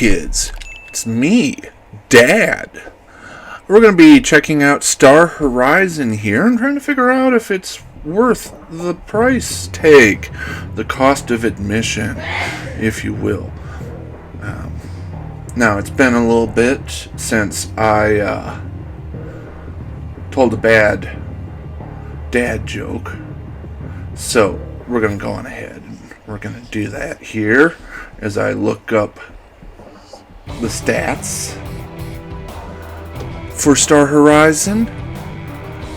kids. It's me, Dad. We're going to be checking out Star Horizon here and trying to figure out if it's worth the price tag, the cost of admission, if you will. Now, it's been a little bit since I told a bad dad joke, so we're going to go on ahead and we're going to do that here as I look up the stats for Star Horizon.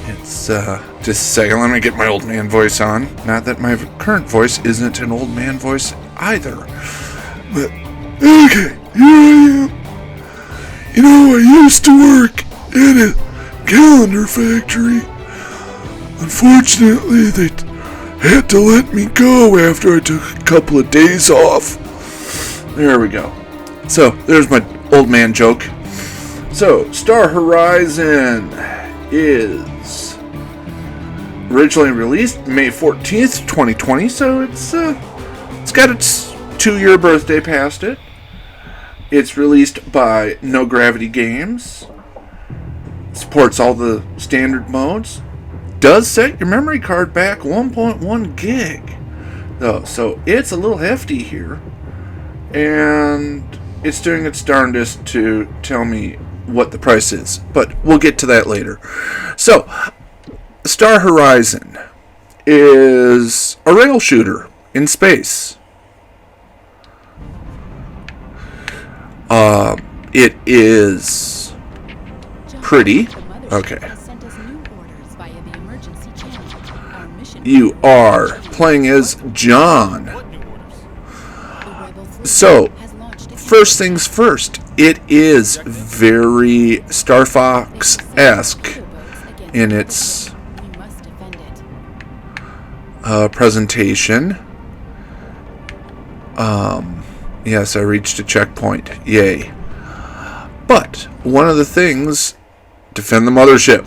It's just a second, let me get my old man voice on. Not that my current voice isn't an old man voice either. But, okay, here I am. You know, I used to work in a calendar factory. Unfortunately, they had to let me go after I took a couple of days off. There we go. So, there's my old man joke. So, Star Horizon is originally released May 14th, 2020, so it's got its 2-year birthday past it. It's released by No Gravity Games. Supports all the standard modes. Does set your memory card back 1.1 gig, though, so it's a little hefty here. And it's doing its darndest to tell me what the price is, but we'll get to that later. So, Star Horizon is a rail shooter in space. It is pretty. Okay. You are playing as John. So, first things first, it is very Star Fox-esque in its presentation. Yes, I reached a checkpoint. Yay. But, one of the things, defend the mothership.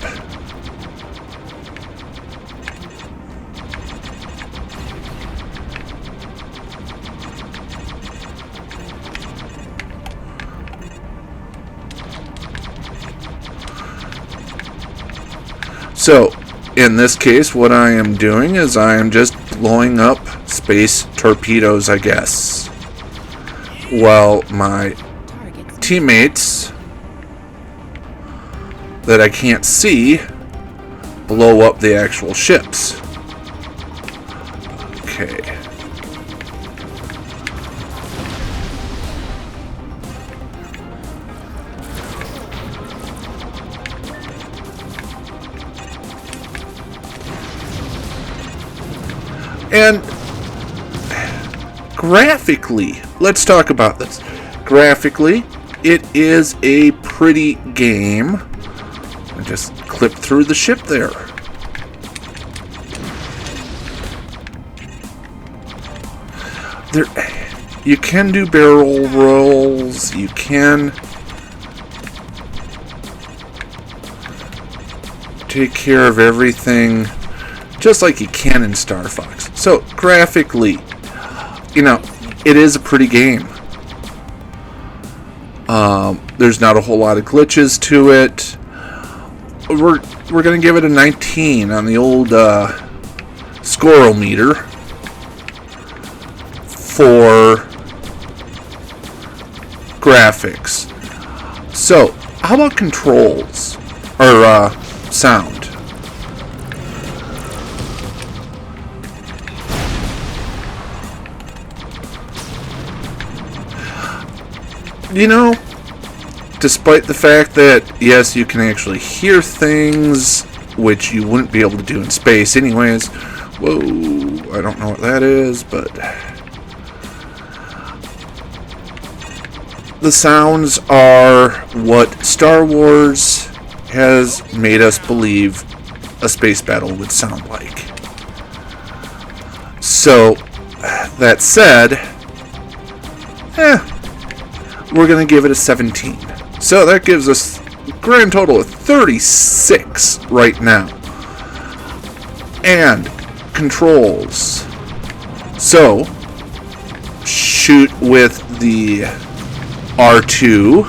So, in this case, what I am doing is I am just blowing up space torpedoes, I guess, while my teammates that I can't see blow up the actual ships. Okay. And graphically, let's talk about this. Graphically, it is a pretty game. I just clipped through the ship there. You can do barrel rolls. You can take care of everything just like you can in Star Fox. So, graphically, you know, it is a pretty game. There's not a whole lot of glitches to it. We're going to give it a 19 on the old score-o-meter for graphics. So, how about controls? Or sound? You know, despite the fact that, yes, you can actually hear things, which you wouldn't be able to do in space anyways. Whoa, I don't know what that is, but the sounds are what Star Wars has made us believe a space battle would sound like. So, that said, we're going to give it a 17. So that gives us a grand total of 36 right now. And controls. So, shoot with the R2.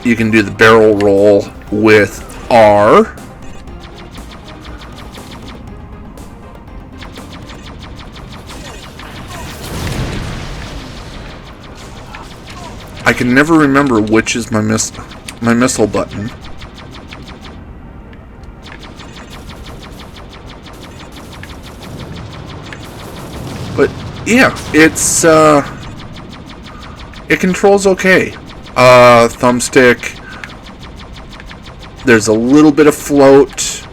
You can do the barrel roll with R. I can never remember which is my missile button. But yeah, it's it controls okay. Thumbstick. There's a little bit of float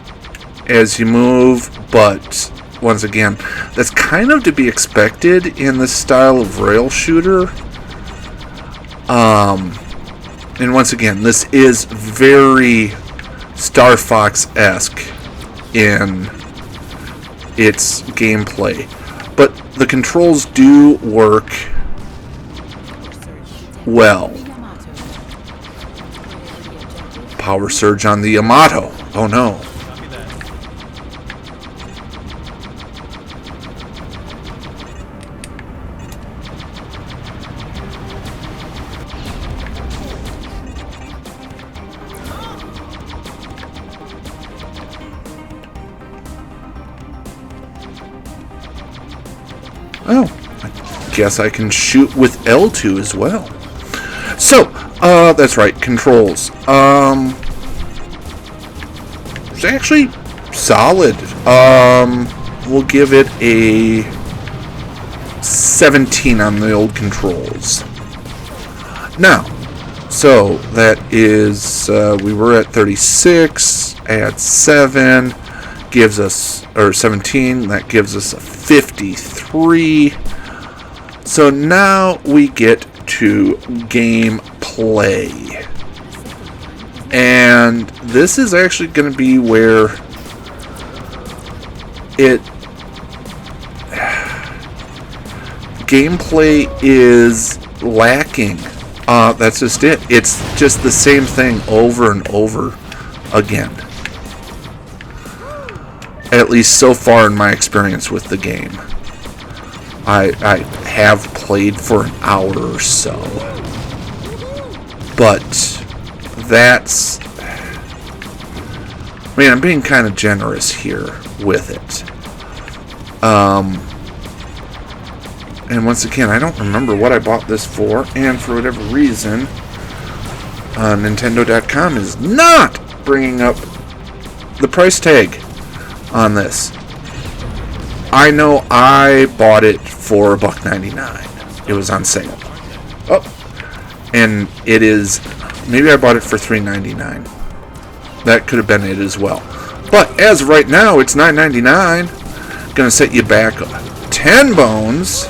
as you move, but once again, that's kind of to be expected in this style of rail shooter. And once again, this is very Star Fox-esque in its gameplay. But the controls do work well. Power surge on the Yamato. Oh no. Oh, I guess I can shoot with L2 as well. So, that's right, controls. It's actually solid. We'll give it a 17 on the old controls. Now, so that is, we were at 36, add 7, gives us, or 17, that gives us a 53. So now we get to gameplay. And this is actually going to be where gameplay is lacking. That's just it. It's just the same thing over and over again. At least so far in my experience with the game. I have played for an hour or so. But that's... I mean, I'm being kind of generous here with it. And once again, I don't remember what I bought this for, and for whatever reason, Nintendo.com is not bringing up the price tag on this. I know I bought it for $1.99. It was on sale. Oh, and it is... Maybe I bought it for $3.99. That could have been it as well. But as of right now, it's $9.99. Gonna set you back 10 bones.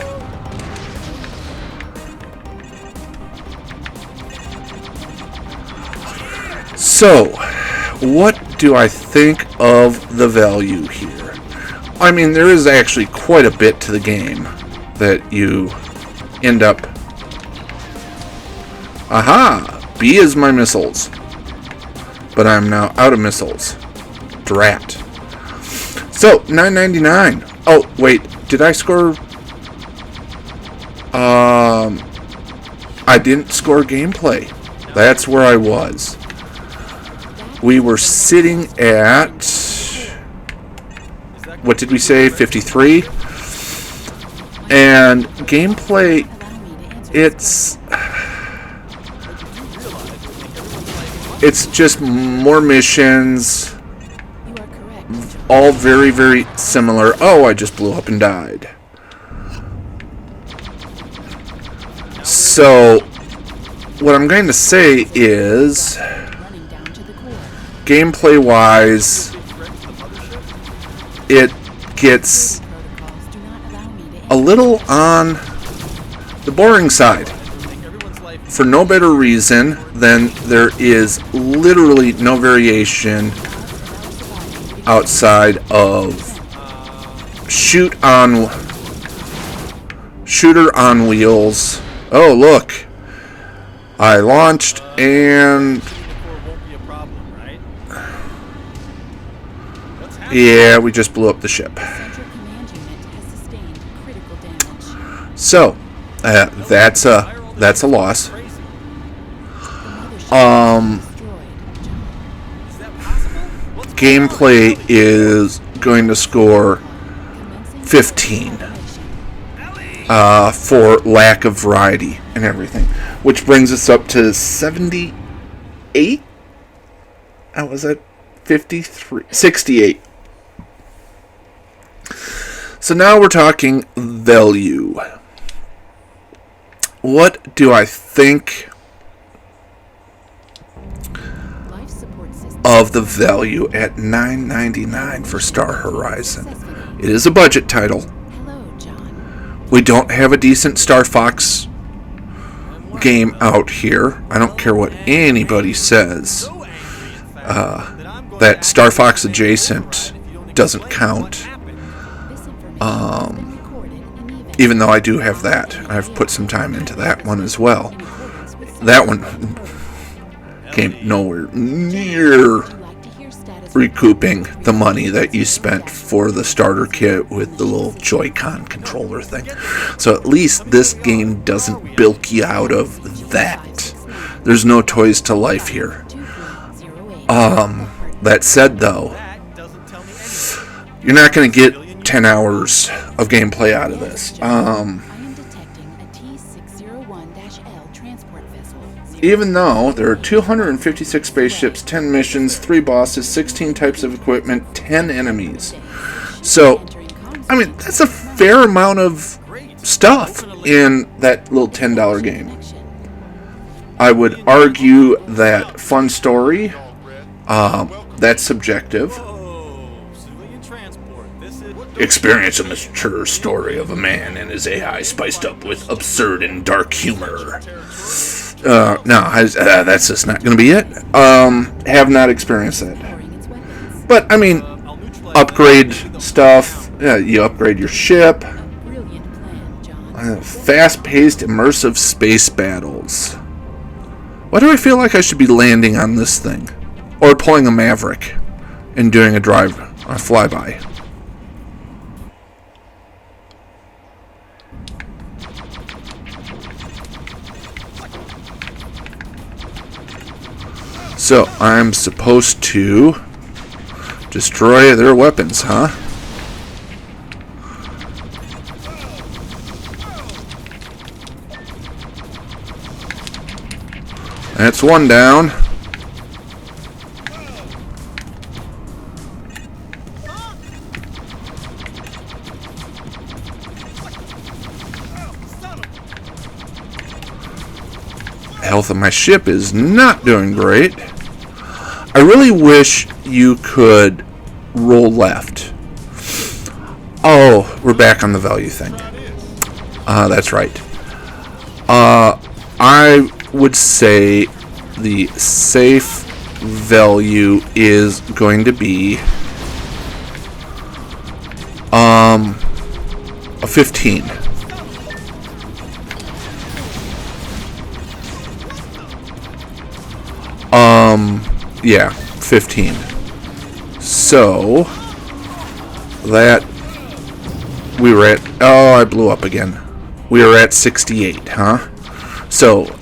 So, what do I think of the value here? I mean, there is actually quite a bit to the game that you end up... Aha! B is my missiles. But I'm now out of missiles. Drat. So, $9.99. Oh, wait. Did I score... I didn't score gameplay. That's where I was. We were sitting at... What did we say? 53? And gameplay... It's just more missions. All very, very similar. Oh, I just blew up and died. So, what I'm going to say is, gameplay-wise, it gets a little on the boring side. For no better reason than there is literally no variation outside of shooter on wheels. Oh, look. I launched and... Yeah, we just blew up the ship. So that's a loss. Gameplay is going to score 15 for lack of variety and everything, which brings us up to 78. I was at 53, 68. So now we're talking value. What do I think of the value at $9.99 for Star Horizon? It is a budget title. We don't have a decent Star Fox game out here. I don't care what anybody says. That Star Fox adjacent doesn't count. Even though I do have that. I've put some time into that one as well. That one came nowhere near recouping the money that you spent for the starter kit with the little Joy-Con controller thing. So at least this game doesn't bilk you out of that. There's no toys to life here. That said, though, you're not going to get 10 hours of gameplay out of this. Even though there are 256 spaceships, 10 missions, 3 bosses, 16 types of equipment, 10 enemies. So, I mean, that's a fair amount of stuff in that little $10 game. I would argue that fun story, that's subjective. Experience a mature story of a man and his AI spiced up with absurd and dark humor. No, that's just not going to be it. Have not experienced that. But, I mean, upgrade stuff. You upgrade your ship. Fast-paced, immersive space battles. Why do I feel like I should be landing on this thing? Or pulling a Maverick and doing a flyby? So, I'm supposed to destroy their weapons, huh? That's one down. Health of my ship is not doing great. I really wish you could roll left. Oh, we're back on the value thing. That's right. I would say the safe value is going to be a 15. Yeah, 15. So that we were at, oh, I blew up again. We were at 68, huh? So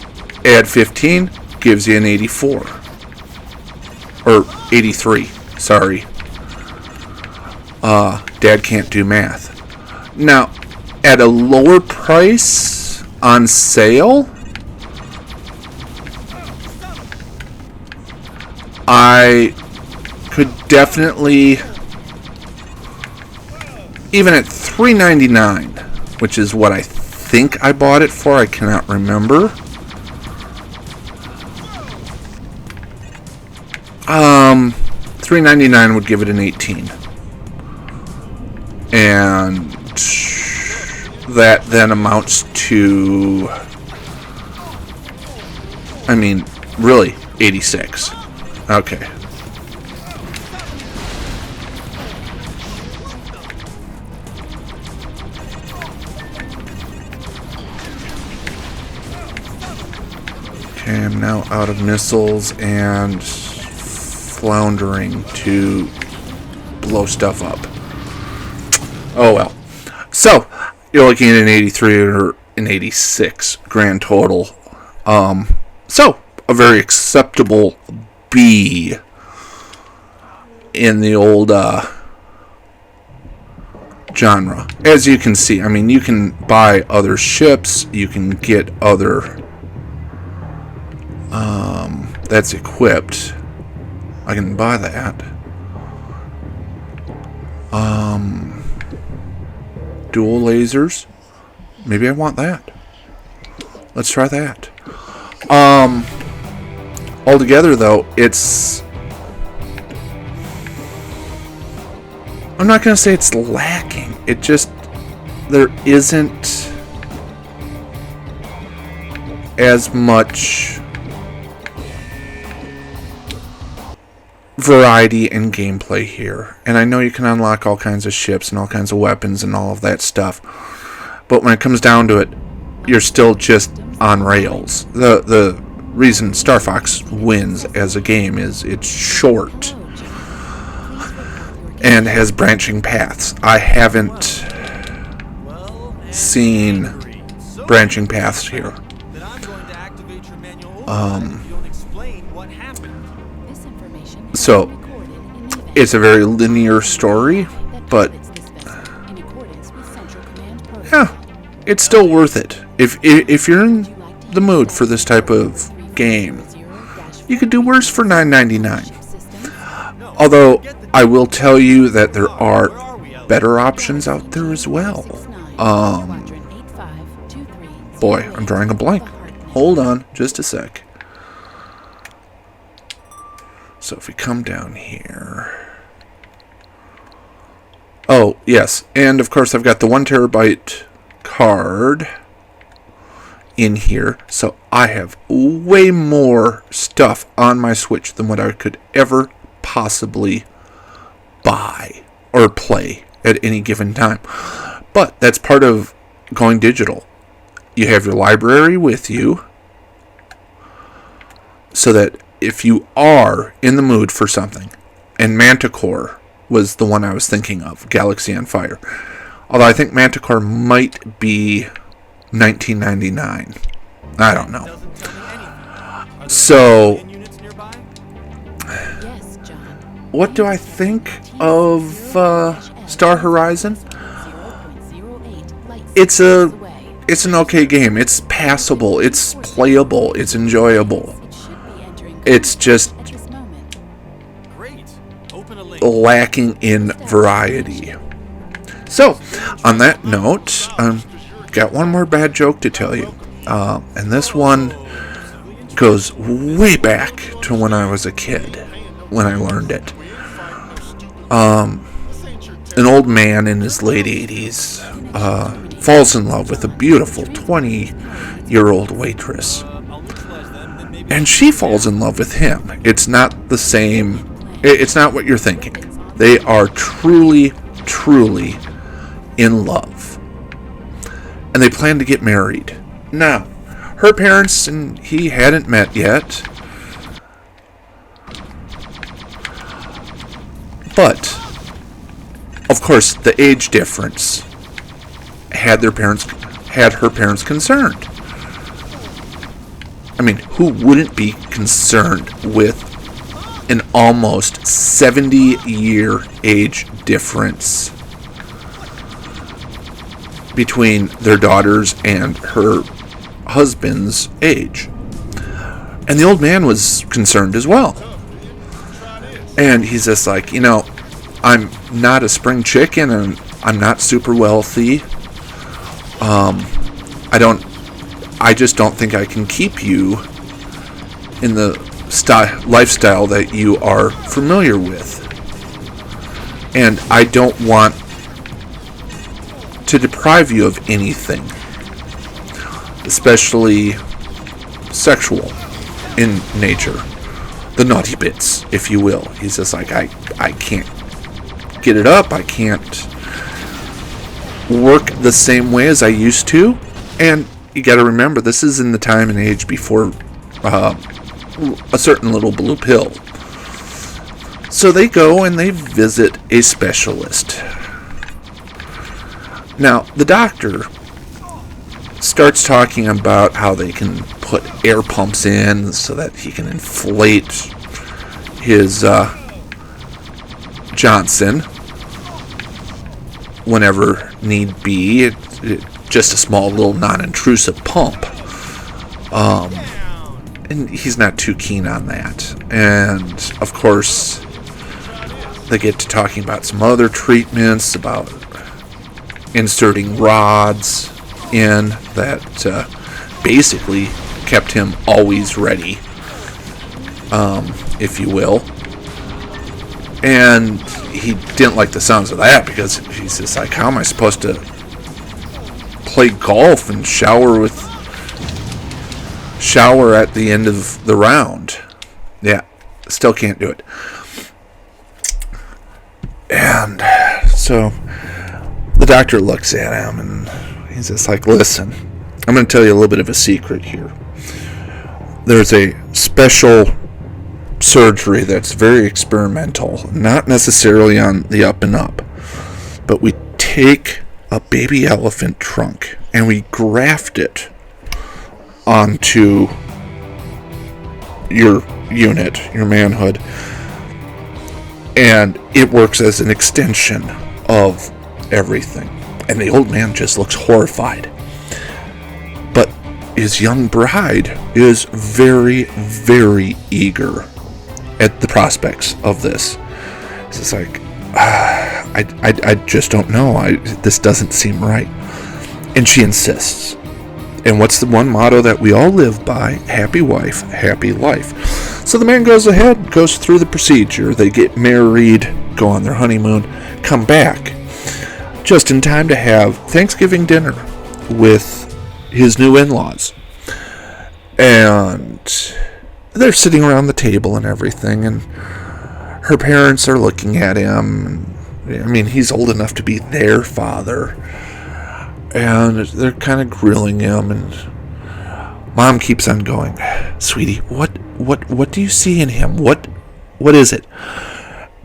add 15 gives you an 84. Or 83, sorry. Dad can't do math. Now, at a lower price on sale, I could definitely, even at $3.99, which is what I think I bought it for, I cannot remember. $3.99 would give it an 18. And that then amounts to, I mean, really, 86. Okay. Okay, I'm now out of missiles and floundering to blow stuff up. Oh well. So, you're looking at an 83 or an 86 grand total. So, a very acceptable B in the old genre. As you can see, I mean, you can buy other ships, you can get other that's equipped. I can buy that. Dual lasers. Maybe I want that. Let's try that. Altogether, though, it's... I'm not going to say it's lacking. It just... There isn't as much variety in gameplay here. And I know you can unlock all kinds of ships and all kinds of weapons and all of that stuff. But when it comes down to it, you're still just on rails. The reason Star Fox wins as a game is it's short and has branching paths. I haven't seen branching paths here. So it's a very linear story, but yeah, it's still worth it. If you're in the mood for this type of game, you could do worse for $9.99. Although I will tell you that there are better options out there as well. Boy, I'm drawing a blank. Hold on, just a sec. So if we come down here. Oh, yes. And of course I've got the 1 terabyte card in here. So I have way more stuff on my Switch than what I could ever possibly buy or play at any given time. But that's part of going digital. You have your library with you so that if you are in the mood for something, and Manticore was the one I was thinking of, Galaxy on Fire. Although I think Manticore might be $19.99. I don't know. So, what do I think of Star Horizon? It's an okay game. It's passable. It's playable. It's enjoyable. It's just lacking in variety. So, on that note, got one more bad joke to tell you. And this one goes way back to when I was a kid, when I learned it. An old man in his late 80s falls in love with a beautiful 20-year-old waitress. And she falls in love with him. It's not the same. It's not what you're thinking. They are truly, truly in love. And they plan to get married. Now, her parents and he hadn't met yet. But, of course, the age difference had her parents concerned. I mean, who wouldn't be concerned with an almost 70-year age difference between their daughters and her husband's age? And the old man was concerned as well. And he's just like, I'm not a spring chicken and I'm not super wealthy. I just don't think I can keep you in the lifestyle that you are familiar with. And I don't want to deprive you of anything, especially sexual in nature. The naughty bits, if you will. He's just like, I can't get it up. I can't work the same way as I used to. And you got to remember, this is in the time and age before a certain little blue pill. So they go and they visit a specialist. Now, the doctor starts talking about how they can put air pumps in so that he can inflate his Johnson whenever need be. Just a small little non-intrusive pump. And he's not too keen on that. And, of course, they get to talking about some other treatments, about inserting rods in that basically kept him always ready, if you will. And he didn't like the sounds of that because he's just like, how am I supposed to play golf and shower at the end of the round? Yeah, still can't do it. And so the doctor looks at him and he's just like, listen, I'm going to tell you a little bit of a secret here. There's a special surgery that's very experimental, not necessarily on the up and up, but we take a baby elephant trunk and we graft it onto your unit, your manhood, and it works as an extension of everything. And the old man just looks horrified. But his young bride is very, very eager at the prospects of this. It's just like, I just don't know. This doesn't seem right. And she insists. And what's the one motto that we all live by? Happy wife, happy life. So the man goes ahead, goes through the procedure. They get married, go on their honeymoon, come back just in time to have Thanksgiving dinner with his new in-laws. And they're sitting around the table and everything, and her parents are looking at him. I mean, he's old enough to be their father. And they're kind of grilling him, and Mom keeps on going, sweetie, what do you see in him? What is it?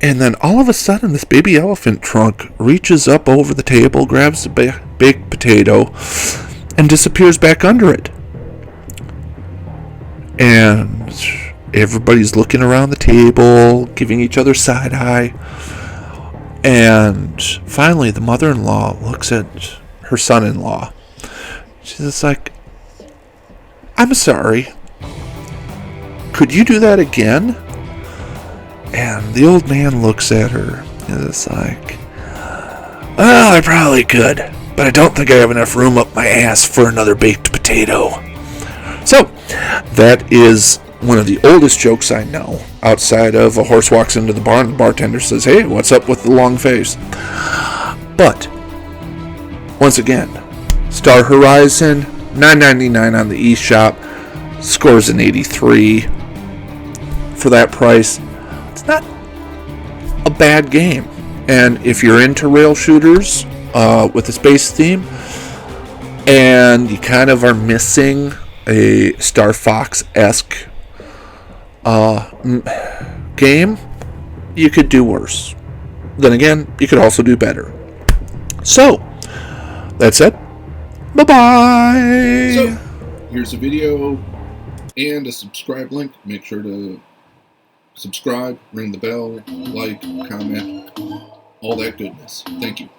And then all of a sudden, this baby elephant trunk reaches up over the table, grabs the baked potato, and disappears back under it. And everybody's looking around the table, giving each other side eye. And finally, the mother-in-law looks at her son-in-law. She's just like, I'm sorry. Could you do that again? And the old man looks at her and is like, well, I probably could, but I don't think I have enough room up my ass for another baked potato. So, that is one of the oldest jokes I know, outside of a horse walks into the barn and the bartender says, hey, what's up with the long face? But, once again, Star Horizon, $9.99 on the eShop, scores an 83 for that price. It's not a bad game. And if you're into rail shooters with a space theme, and you kind of are missing a Star Fox-esque game, you could do worse. Then again, you could also do better. So, that's it. Bye-bye! So, here's a video and a subscribe link. Make sure to subscribe, ring the bell, like, comment, all that goodness. Thank you.